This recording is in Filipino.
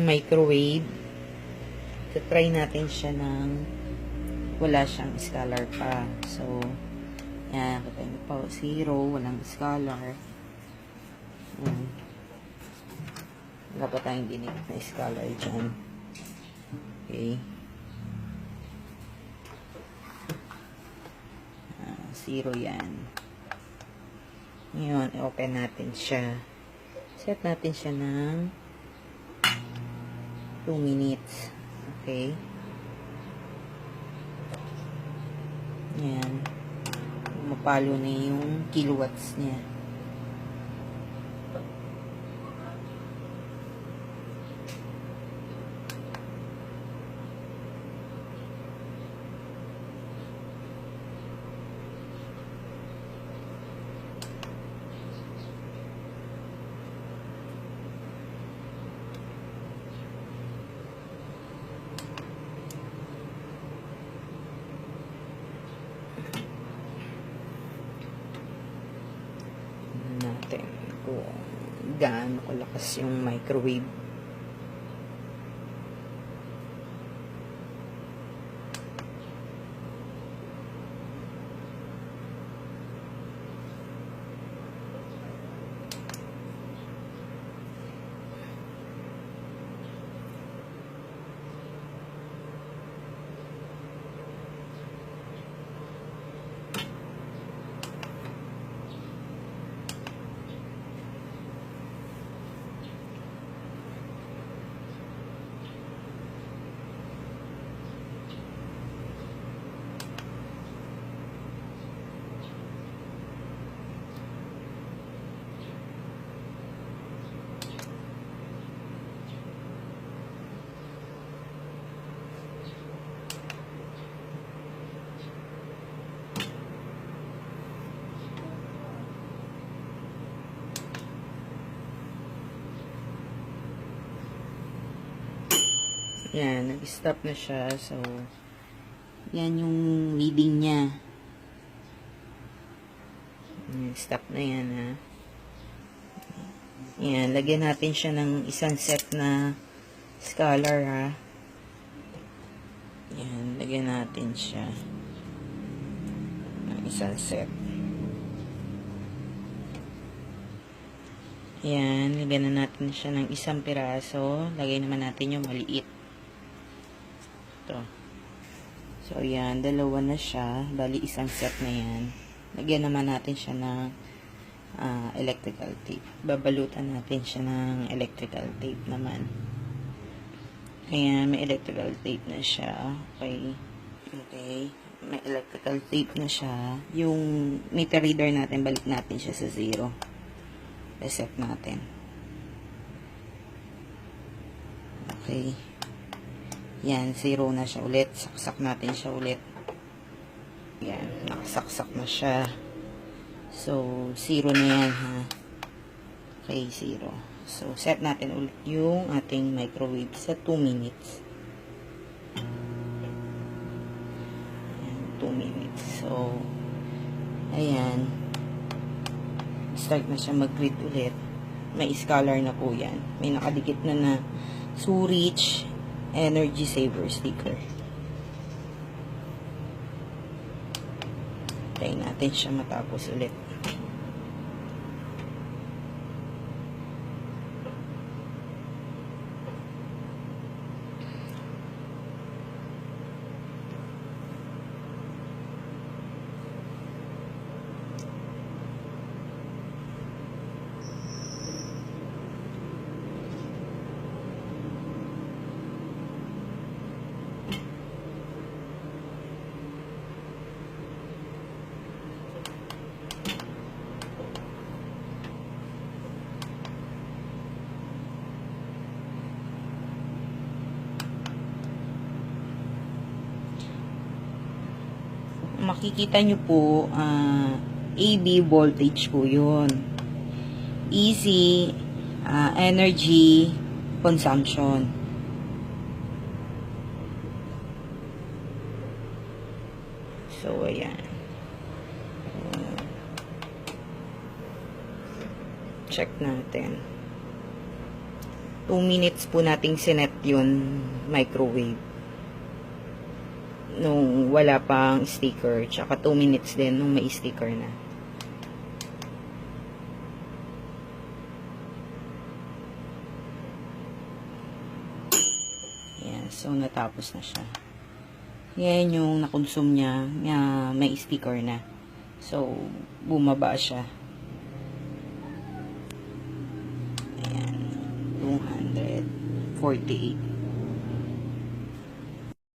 microwave. So, try natin siya ng wala siyang scalar pa. So, yan. Kita nyo pa, 0, walang scalar. Yan. Wala pa tayong dinikit na scalar dyan. Okay. 0 yan. Ngayon, i-open natin siya. Set natin siya ng 2 minutes. Okay. Yan. Mapalo na yung kilowatts niya. Natin kung gaano kalakas yung microwave. Yan, nag-stop na siya. So, yan yung reading niya. Stop na yan, ha. Yan, lagyan natin siya ng isang set na scalar, ha. Yan, lagyan natin siya ng isang set. Yan, lagyan na natin siya ng isang piraso. Lagay naman natin yung maliit. Ito. So, yan, dalawa na siya. Bali, isang set na yan. Lagyan naman natin siya ng electrical tape. Babalutan natin siya ng electrical tape naman. Ayan, may electrical tape na siya. Okay. Okay. May electrical tape na siya. Yung meter reader natin, balik natin siya sa 0. Reset natin. Okay. Yan, 0 na siya ulit. Saksak natin siya ulit. Yan, nakasaksak na siya. So, 0 na yan, ha. Okay, 0. So, set natin ulit yung ating microwave sa 2 minutes. Ayan, 2 minutes. So, ayan. Start na siya mag-read ulit. May scalar na po yan. May nakadikit na Surich Energy Saver sticker. Tayo natin siya matapos ulit. Makikita nyo po, AB voltage po yun. Easy energy consumption. So, ayan. Check natin. 2 minutes po nating sinet yun, microwave. Nung wala pang sticker. Tsaka 2 minutes din nung may sticker na. Ayan. So, natapos na siya. Yan yung nakonsume niya. May sticker na. So, bumaba siya. Ayan. 248.